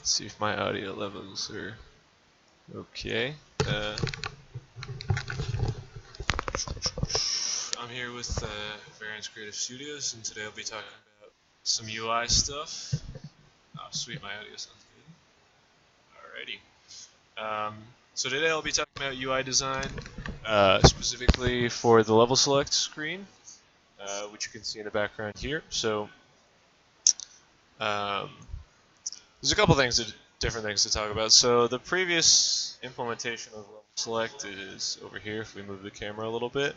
Let's see if my audio levels are okay. I'm here with Variance Creative Studios, and today I'll be talking about some UI stuff. Oh, sweet, my audio sounds good. Alrighty. So today I'll be talking about UI design, specifically for the level select screen, which you can see in the background here. So there's a couple different things to talk about. So the previous implementation of level select is over here. If we move the camera a little bit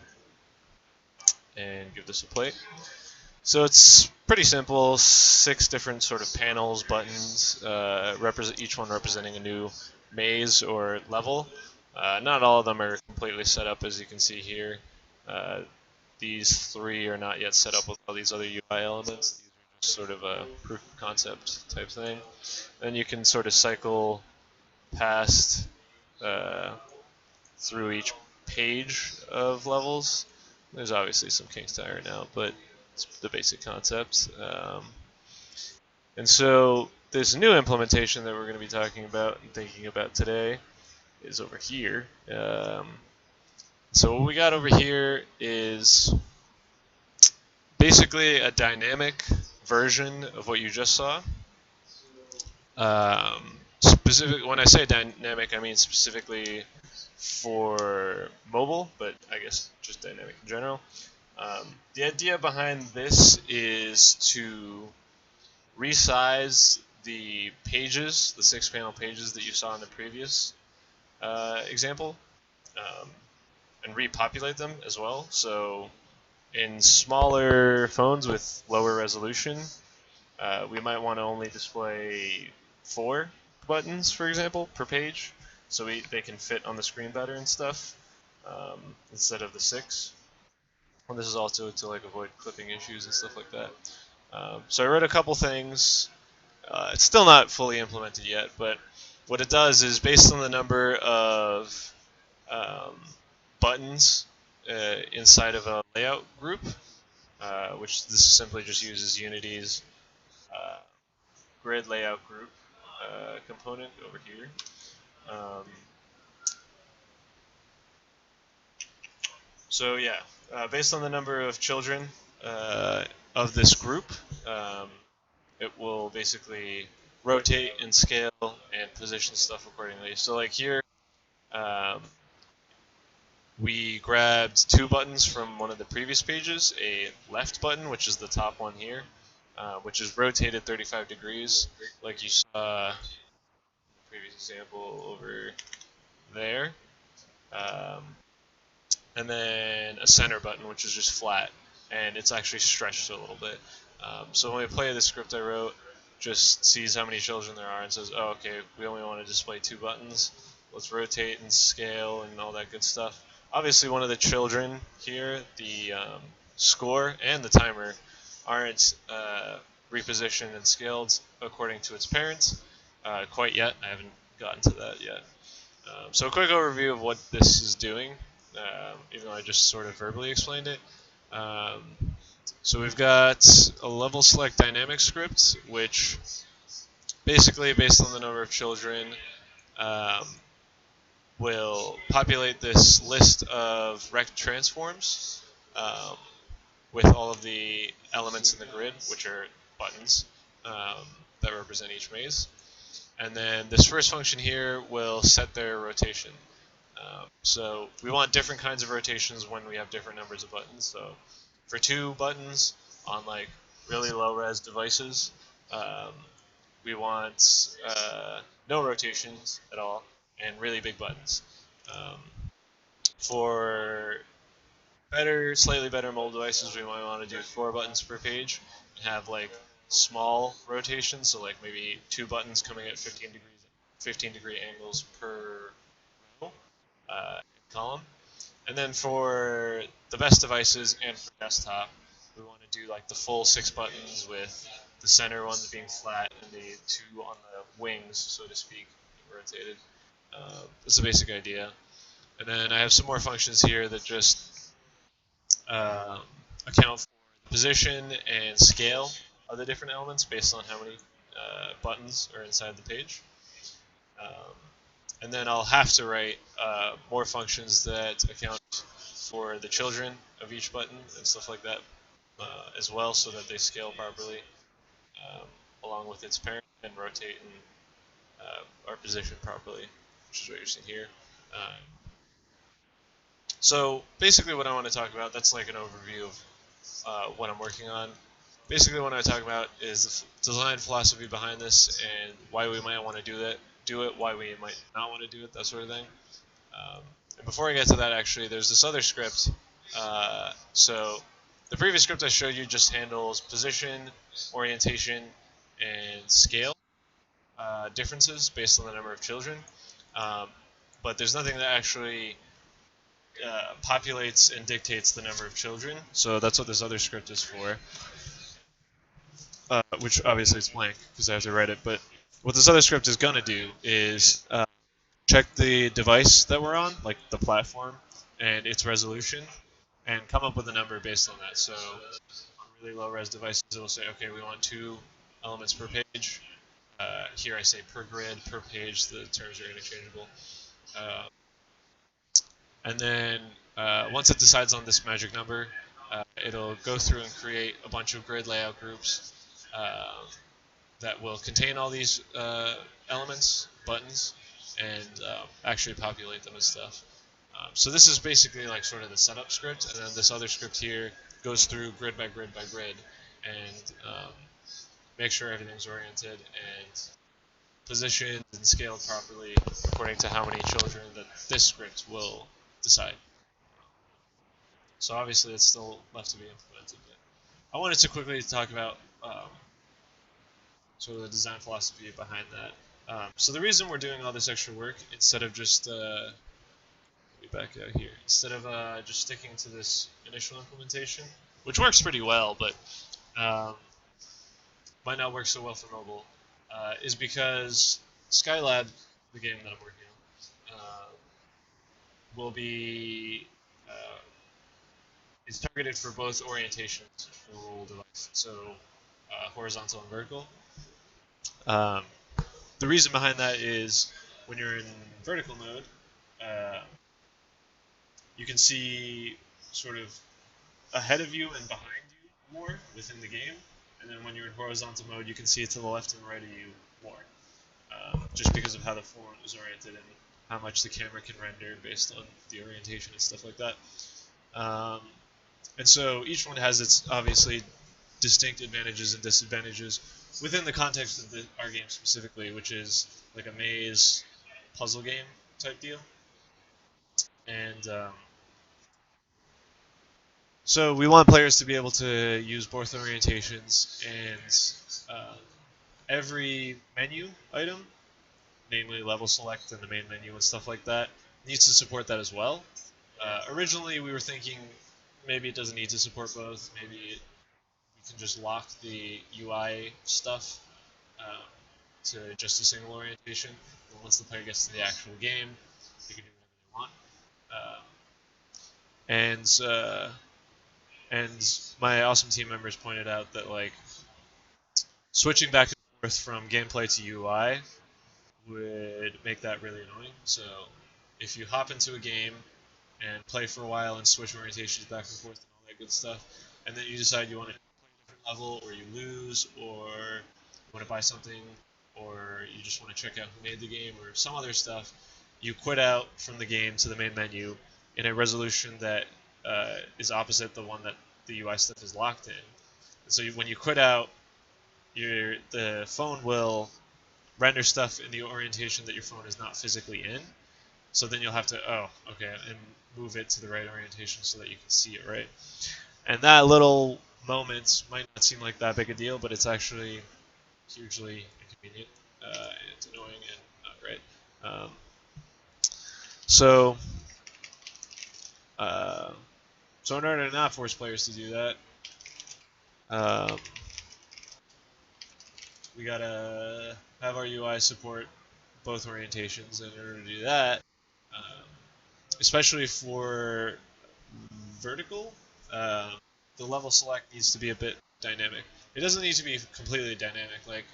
and give this a play. So it's pretty simple, 6 different sort of panels, buttons, each one representing a new maze or level. Not all of them are completely set up, as you can see here. These 3 are not yet set up with all these other UI elements. These are just sort of a proof of concept type thing. Then you can sort of cycle past through each page of levels. There's obviously some kinks to iron out, but it's the basic concept. And so this new implementation that we're going to be talking about and thinking about today is over here. So what we got over here is basically a dynamic version of what you just saw. When I say dynamic, I mean specifically for mobile, but I guess just dynamic in general. The idea behind this is to resize the pages, the 6-panel pages that you saw in the previous example, and repopulate them as well. So in smaller phones with lower resolution, we might want to only display 4 buttons, for example, per page, so they can fit on the screen better and stuff, instead of the 6. And this is also to avoid clipping issues and stuff like that. So I wrote a couple things. It's still not fully implemented yet, but what it does is, based on the number of buttons inside of a layout group, which this simply just uses Unity's grid layout group component over here. So yeah, based on the number of children of this group, it will basically rotate and scale and position stuff accordingly. So like here, we grabbed 2 buttons from one of the previous pages, a left button, which is the top one here, which is rotated 35 degrees, like you saw in the previous example over there. And then a center button, which is just flat, and it's actually stretched a little bit. So when we play the script I wrote, just sees how many children there are and says, oh, okay, we only want to display 2 buttons. Let's rotate and scale and all that good stuff. Obviously, one of the children here, the score and the timer, aren't repositioned and scaled according to its parents quite yet. I haven't gotten to that yet. So a quick overview of what this is doing, even though I just sort of verbally explained it. So we've got a level select dynamic script, which basically, based on the number of children, will populate this list of rect transforms with all of the elements in the grid, which are buttons that represent each maze. And then this first function here will set their rotation. So we want different kinds of rotations when we have different numbers of buttons. So for 2 buttons on like really low res devices, we want no rotations at all and really big buttons. For slightly better mobile devices, we might want to do 4 buttons per page and have like small rotations, so like maybe 2 buttons coming at 15 degree angles per row column. And then for the best devices and for desktop, we want to do like the full 6 buttons with the center ones being flat and the 2 on the wings, so to speak, rotated. That's the basic idea. And then I have some more functions here that just account for the position and scale of the different elements based on how many buttons are inside the page. And then I'll have to write more functions that account for the children of each button and stuff like that as well, so that they scale properly um, along with its parent and rotate and are positioned properly, which is what you're seeing here. Uh, so basically what I want to talk about, that's like an overview of what I'm working on. Basically what I talk about is the design philosophy behind this and why we might want to do it, why we might not want to do it, that sort of thing. And before I get to that, actually, there's this other script. So the previous script I showed you just handles position, orientation, and scale differences based on the number of children. Um, but there's nothing that actually populates and dictates the number of children. So that's what this other script is for. Which obviously is blank because I have to write it. But what this other script is going to do is check the device that we're on, like the platform, and its resolution, and come up with a number based on that. So on really low res devices, it will say, okay, we want 2 elements per page. Here I say per grid, per page, the terms are interchangeable. And then once it decides on this magic number, it'll go through and create a bunch of grid layout groups that will contain all these elements, buttons, and actually populate them and stuff. So this is basically like sort of the setup script, and then this other script here goes through grid by grid by grid and make sure everything's oriented and positioned and scaled properly according to how many children that this script will decide. So obviously it's still left to be implemented. But I wanted to quickly talk about sort of the design philosophy behind that. So the reason we're doing all this extra work instead of just let me back out here, instead of just sticking to this initial implementation, which works pretty well, but might not work so well for mobile, is because Skylab, the game that I'm working on, will be is targeted for both orientations for mobile device, so horizontal and vertical. The reason behind that is when you're in vertical mode, you can see sort of ahead of you and behind you more within the game, and then when you're in horizontal mode, you can see it to the left and right of you more, just because of how the phone is oriented and how much the camera can render based on the orientation and stuff like that. And so each one has its obviously distinct advantages and disadvantages within the context of our game specifically, which is like a maze puzzle game type deal. And so we want players to be able to use both orientations, and every menu item, namely level select and the main menu and stuff like that, needs to support that as well. Originally we were thinking maybe it doesn't need to support both, maybe we can just lock the UI stuff to just a single orientation, and once the player gets to the actual game, they can do whatever they want. And my awesome team members pointed out that like switching back and forth from gameplay to UI would make that really annoying. So if you hop into a game and play for a while and switch orientations back and forth and all that good stuff, and then you decide you want to play a different level, or you lose, or you want to buy something, or you just want to check out who made the game, or some other stuff, you quit out from the game to the main menu in a resolution that is opposite the one that the UI stuff is locked in. And so when you quit out, the phone will render stuff in the orientation that your phone is not physically in. So then you'll have to, and move it to the right orientation so that you can see it right. And that little moment might not seem like that big a deal, but it's actually hugely inconvenient and annoying and not great. So in order to not force players to do that, we gotta have our UI support both orientations, and in order to do that, especially for vertical, the level select needs to be a bit dynamic. It doesn't need to be completely dynamic. Like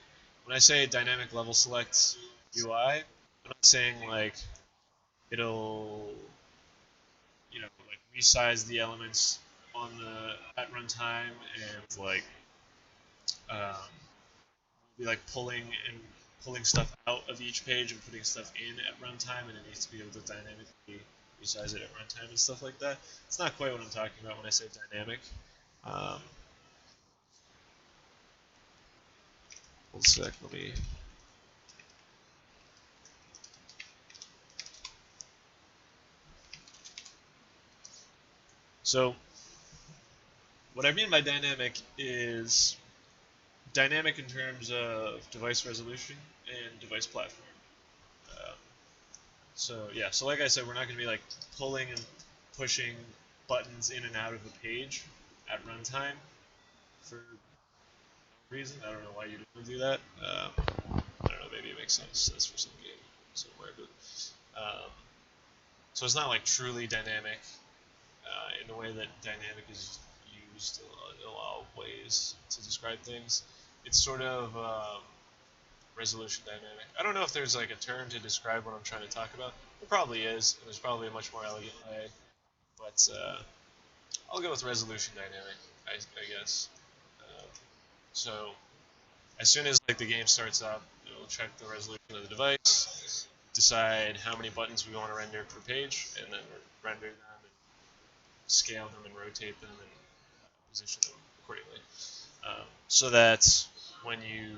when I say dynamic level select UI, I'm not saying like it'll like resize the elements on the at runtime and like um, be like pulling stuff out of each page and putting stuff in at runtime, and it needs to be able to dynamically resize it at runtime and stuff like that. It's not quite what I'm talking about when I say dynamic. Um, one sec, let me. So, what I mean by dynamic is dynamic in terms of device resolution and device platform. Um, so yeah, so like I said, we're not going to be like pulling and pushing buttons in and out of a page at runtime for no reason. I don't know why you'd want to do that. I don't know, maybe it makes sense for some game somewhere, but so it's not like truly dynamic in the way that dynamic is used in a lot of ways to describe things. It's sort of resolution dynamic. I don't know if there's like a term to describe what I'm trying to talk about. There probably is. And there's probably a much more elegant way, but I'll go with resolution dynamic, I guess. So as soon as like the game starts up, it'll check the resolution of the device, decide how many buttons we want to render per page, and then render them and scale them and rotate them and position them accordingly. So that when you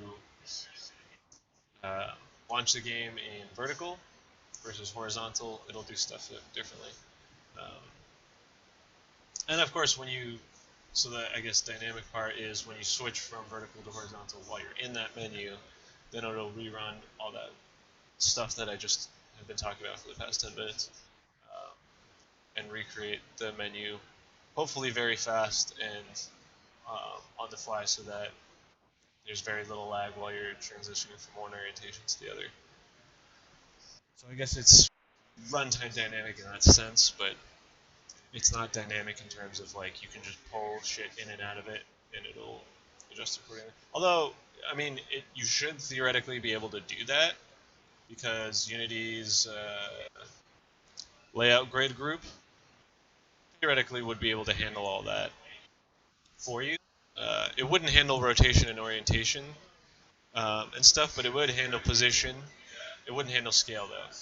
uh, launch the game in vertical versus horizontal, it'll do stuff differently. Um, and of course, so the I guess dynamic part is when you switch from vertical to horizontal while you're in that menu, then it'll rerun all that stuff that I just have been talking about for the past 10 minutes um, and recreate the menu, hopefully very fast and on the fly so that there's very little lag while you're transitioning from one orientation to the other. So I guess it's runtime dynamic in that sense, but it's not dynamic in terms of like you can just pull shit in and out of it and it'll adjust accordingly. Although, I mean, you should theoretically be able to do that because Unity's layout grid group theoretically would be able to handle all that for you. It wouldn't handle rotation and orientation and stuff, but it would handle position. It wouldn't handle scale though.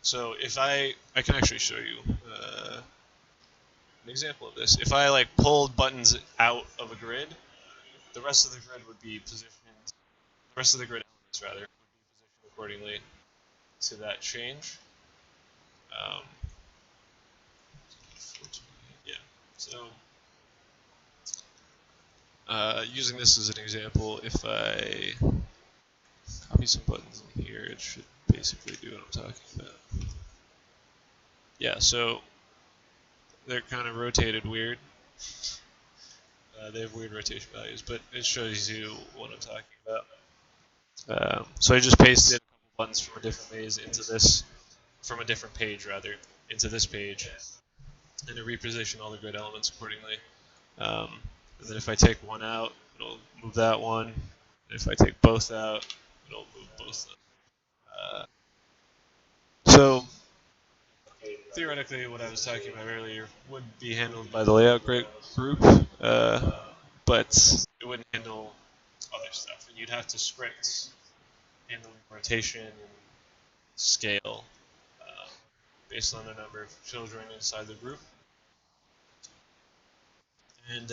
So if I can actually show you an example of this. If I like pulled buttons out of a grid, the rest of the grid would be positioned. The rest of the grid elements rather would be positioned accordingly to that change. Um, yeah. So using this as an example, if I copy some buttons in here, it should basically do what I'm talking about. Yeah, so they're kind of rotated weird. They have weird rotation values, but it shows you what I'm talking about. So I just pasted a couple buttons from a different maze into this, from a different page rather, into this page, and to reposition all the grid elements accordingly. And then if I take one out, it'll move that one. And if I take both out, it'll move both of them. So theoretically, what I was talking about earlier would be handled by the layout group, but it wouldn't handle other stuff. And you'd have to script handling rotation and scale based on the number of children inside the group. And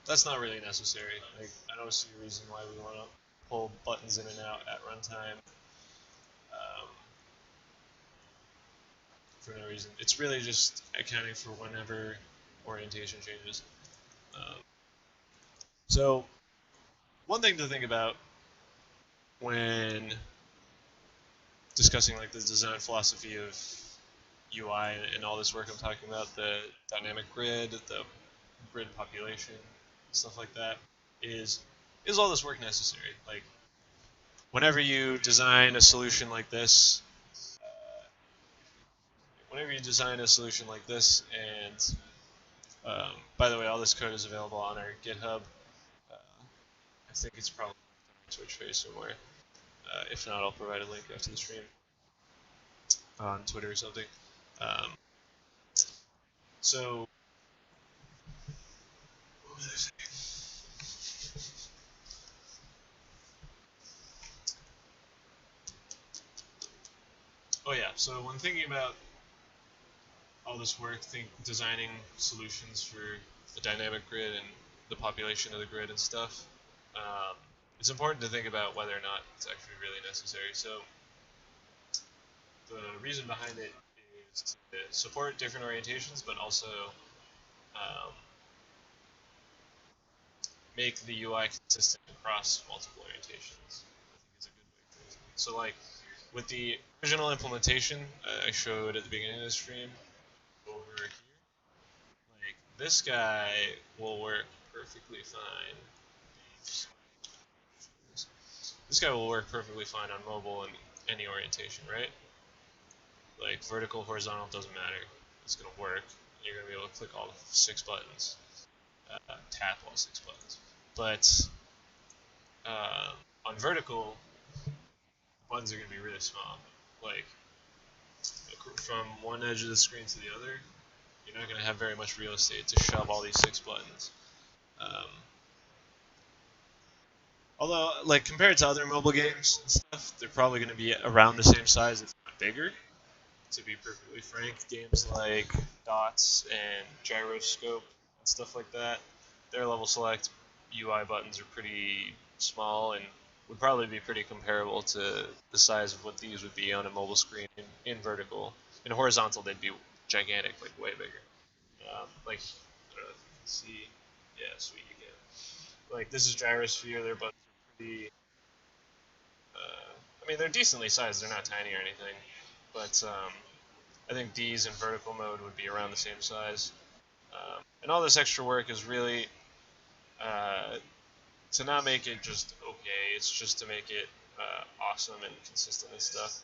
that's not really necessary. Like, I don't see a reason why we want to pull buttons in and out at runtime for no reason. It's really just accounting for whenever orientation changes. Um, so one thing to think about when discussing like the design philosophy of UI and all this work I'm talking about, the dynamic grid, the grid population, stuff like that, is all this work necessary? Like, whenever you design a solution like this, and by the way, all this code is available on our GitHub. I think it's probably Twitch face somewhere. If not, I'll provide a link after the stream on Twitter or something. Um, so, what was I saying? Oh yeah, so when thinking about all this work, designing solutions for the dynamic grid and the population of the grid and stuff, it's important to think about whether or not it's actually really necessary. So the reason behind it is to support different orientations, but also um, make the UI consistent across multiple orientations. I think is a good way of phrasing it. So like with the original implementation I showed at the beginning of the stream over here, like this guy will work perfectly fine. This guy will work perfectly fine on mobile and any orientation, right? Like vertical, horizontal, doesn't matter. It's gonna work. You're gonna be able to click all 6 buttons, tap all 6 buttons. But on vertical, buttons are gonna be really small. Like from one edge of the screen to the other, you're not gonna have very much real estate to shove all these 6 buttons. Although, like compared to other mobile games and stuff, they're probably going to be around the same size, if not bigger. To be perfectly frank, games like Dots and Gyroscope and stuff like that, their level select UI buttons are pretty small and would probably be pretty comparable to the size of what these would be on a mobile screen in vertical. In horizontal, they'd be gigantic, like way bigger. Like, I don't know if you can see. Yeah, sweet, you can. Like, this is Gyrosphere, their buttons are pretty. I mean, they're decently sized, they're not tiny or anything. But I think these in vertical mode would be around the same size. And all this extra work is really to not make it just okay, it's just to make it awesome and consistent and stuff.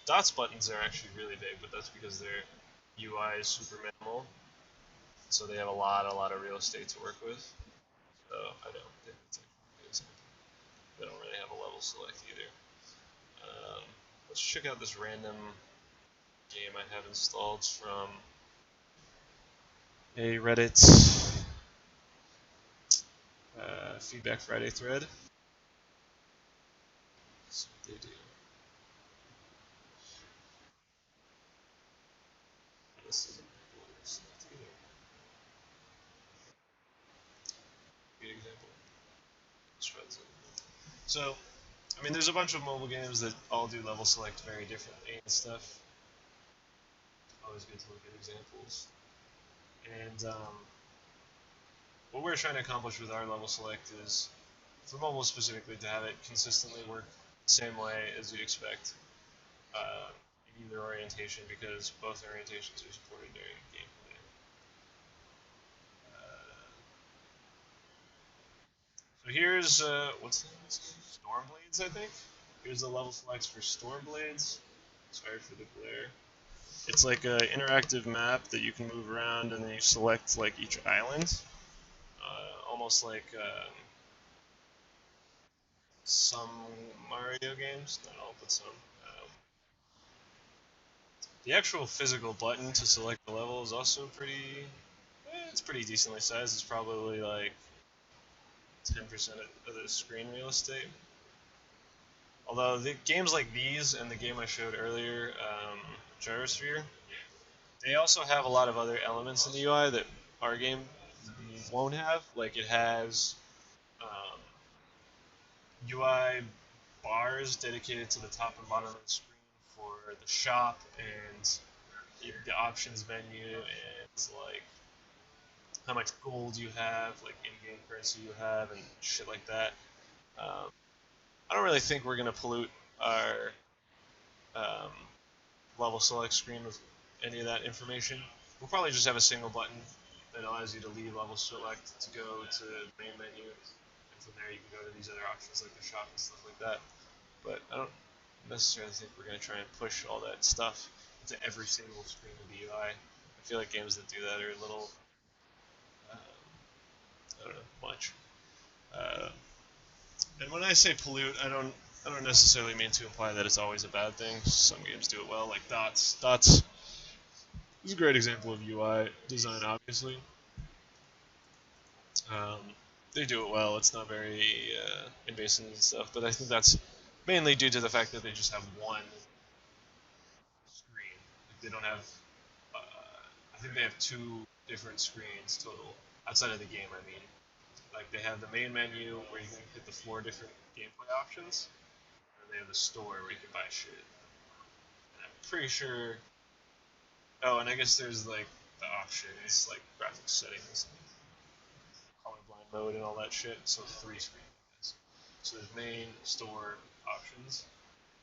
Dots buttons are actually really big, but that's because their UI is super minimal, so they have a lot of real estate to work with. So I don't think it's actually a good example. They don't really have a level select either. Let's check out this random game I have installed from a Reddit Feedback Friday thread. So they do. This isn't either. Good example. Let's try this out. So, I mean, there's a bunch of mobile games that all do level select very differently and stuff. Always good to look at examples. And what we're trying to accomplish with our level select is, for mobile specifically, to have it consistently work the same way as you'd expect in either orientation, because both orientations are supported during gameplay. So here's, what's the name of this game? Stormblades, I think? Here's the level selects for Stormblades. Sorry for the glare. It's like an interactive map that you can move around, and then you select like each island. Almost like some Mario games, not all, but some. The actual physical button to select the level is also pretty. It's pretty decently sized. It's probably like 10% of the screen real estate. Although the games like these and the game I showed earlier, Gyrosphere, they also have a lot of other elements in the UI that our game won't have. Like it has UI bars dedicated to the top and bottom of the screen for the shop and the options menu and like how much gold you have, like in-game currency you have, and shit like that. I don't really think we're gonna pollute our um, level select screen with any of that information. We'll probably just have a single button that allows you to leave level select to go to the main menu, and from there you can go to these other options like the shop and stuff like that. But I don't necessarily think we're going to try and push all that stuff into every single screen of the UI. I feel like games that do that are a little I don't know much. Uh, and when I say pollute, I don't necessarily mean to imply that it's always a bad thing. Some games do it well, like Dots. Dots is a great example of UI design, obviously. Um, they do it well. It's not very invasive and stuff, but I think that's mainly due to the fact that they just have one screen. Like they don't have. I think they have two different screens total outside of the game. I mean, like they have the main menu where you can hit the 4 different gameplay options, and they have the store where you can buy shit. And I'm pretty sure. Oh, and I guess there's like the options, like graphics settings, colorblind mode, and all that shit. So 3 screens. So there's main, store, options,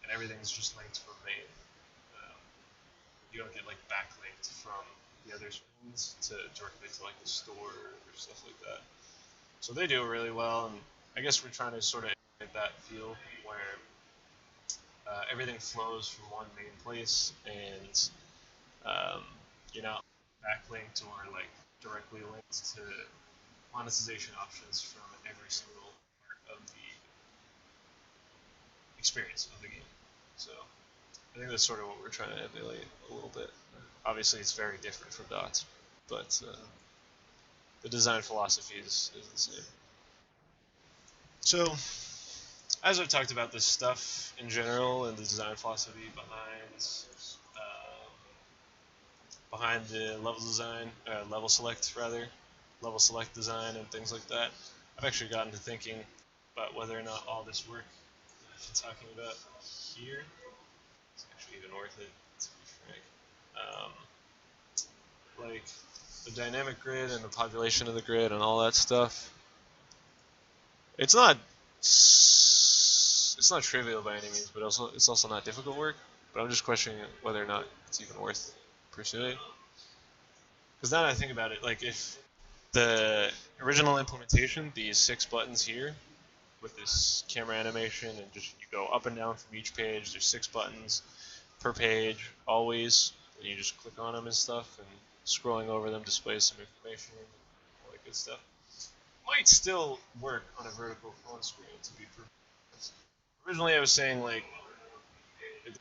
and everything's just linked from main. Um, you don't get like backlinked from the other screens to directly to like the store or stuff like that. So they do it really well, and I guess we're trying to sort of emulate that feel where everything flows from one main place, and um, you're not backlinked or like directly linked to monetization options from every single part of the experience of the game. So I think that's sort of what we're trying to emulate a little bit. Obviously, it's very different from Dots, but the design philosophy is the same. So, as I've talked about this stuff in general and the design philosophy behind the level design, level select rather, level select design and things like that, I've actually gotten to thinking about whether or not all this work that I've been talking about here is actually even worth it, to be frank. Like the dynamic grid and the population of the grid and all that stuff. It's not trivial by any means, but also it's also not difficult work. But I'm just questioning whether or not it's even worth pursuing. Because now that I think about it, like if the original implementation, these 6 buttons here, with this camera animation and just you go up and down from each page, there's 6 buttons per page, always, and you just click on them and stuff, and scrolling over them displays some information and all that good stuff. Might still work on a vertical phone screen, to be perfectly honest. Originally, I was saying like there's not going to be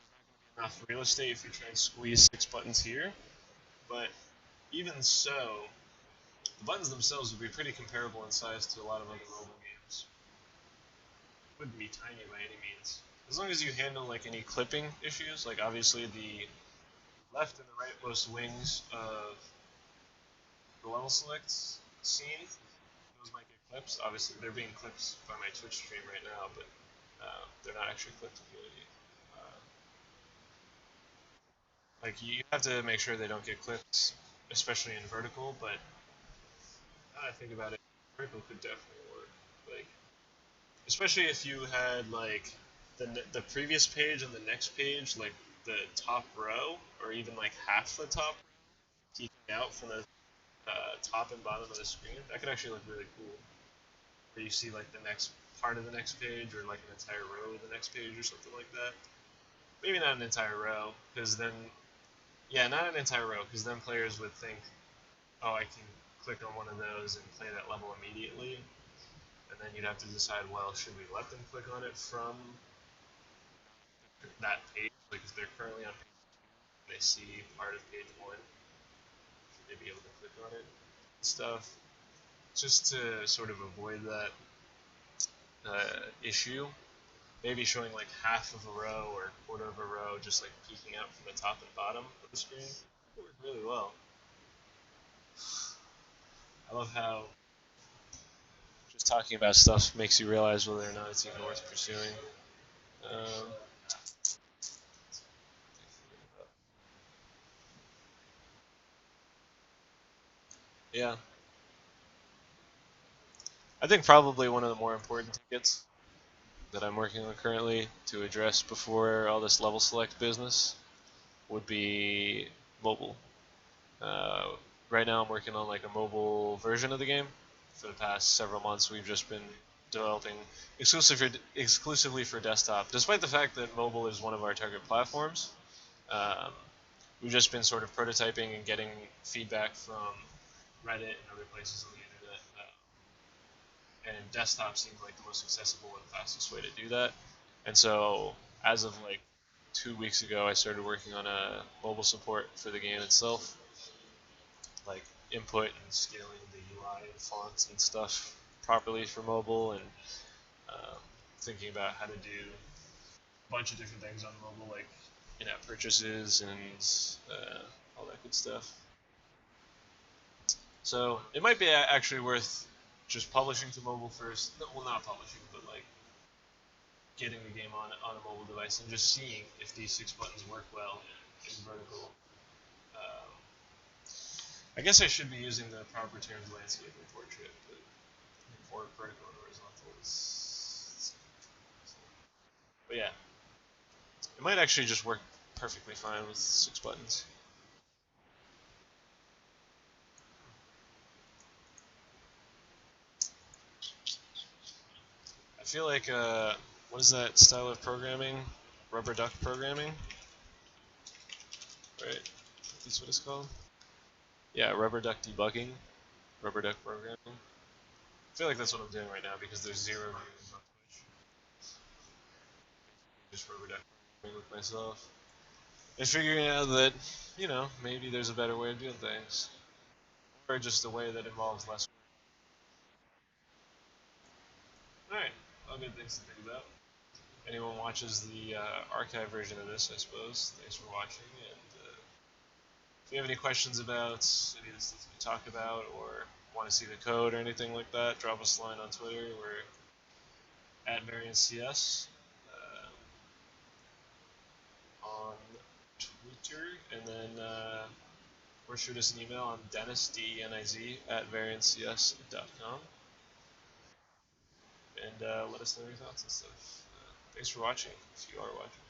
enough real estate if you try and squeeze 6 buttons here, but even so, the buttons themselves would be pretty comparable in size to a lot of other mobile games. Wouldn't be tiny by any means. As long as you handle like any clipping issues, like obviously the left and the rightmost wings of the level select scene, those might get clips. Obviously, they're being clipped by my Twitch stream right now, but they're not actually clipped in Unity. Like you have to make sure they don't get clipped, especially in vertical. But now that I think about it, vertical could definitely work. Like especially if you had like the previous page and the next page, like the top row, or even like half the top peeking out from the top and bottom of the screen, that could actually look really cool. Where you see like the next part of the next page, or like an entire row of the next page, or something like that. Maybe not an entire row, because then, yeah, not an entire row, because then players would think, oh, I can click on one of those and play that level immediately. And then you'd have to decide, well, should we let them click on it from that page? Like, if they're currently on page 2, they see part of page 1, should they be able to click on it and stuff? Just to sort of avoid that issue, maybe showing like half of a row or a quarter of a row just like peeking out from the top and bottom of the screen. It worked really well. I love how just talking about stuff makes you realize whether or not it's even worth pursuing. Um, yeah, I think probably one of the more important tickets that I'm working on currently to address before all this level select business would be mobile. Uh, right now, I'm working on like a mobile version of the game. For the past several months, we've just been developing exclusively for desktop. Despite the fact that mobile is one of our target platforms, um, we've just been sort of prototyping and getting feedback from Reddit and other places on the internet. and desktop seemed like the most accessible and fastest way to do that. And so, as of like 2 weeks ago, I started working on a mobile support for the game itself, like input and scaling the UI and fonts and stuff properly for mobile, and um, thinking about how to do a bunch of different things on mobile, like in-app purchases and all that good stuff. So it might be actually worth just publishing to mobile first. Well, not publishing, but like getting the game on a mobile device and just seeing if these 6 buttons work well in vertical. Um, I guess I should be using the proper terms, landscape and portrait, but for vertical and horizontal is. But yeah, it might actually just work perfectly fine with 6 buttons. I feel like what is that style of programming? Rubber duck programming, right? That's what it's called. Yeah, rubber duck debugging, rubber duck programming. I feel like that's what I'm doing right now because there's 0 views on Twitch. Just rubber duck programming with myself and figuring out that maybe there's a better way of doing things, or just a way that involves less work. All right, all good things to think about. Anyone watches the archive version of this, I suppose. Thanks for watching, and if you have any questions about any of the stuff we talked about, or want to see the code or anything like that, drop us a line on Twitter. We're at VarianceCS on Twitter, and then or shoot us an email on Dennis, D-E-N-I-Z, at variancecs.com, and let us know your thoughts and stuff. Thanks for watching, if you are watching.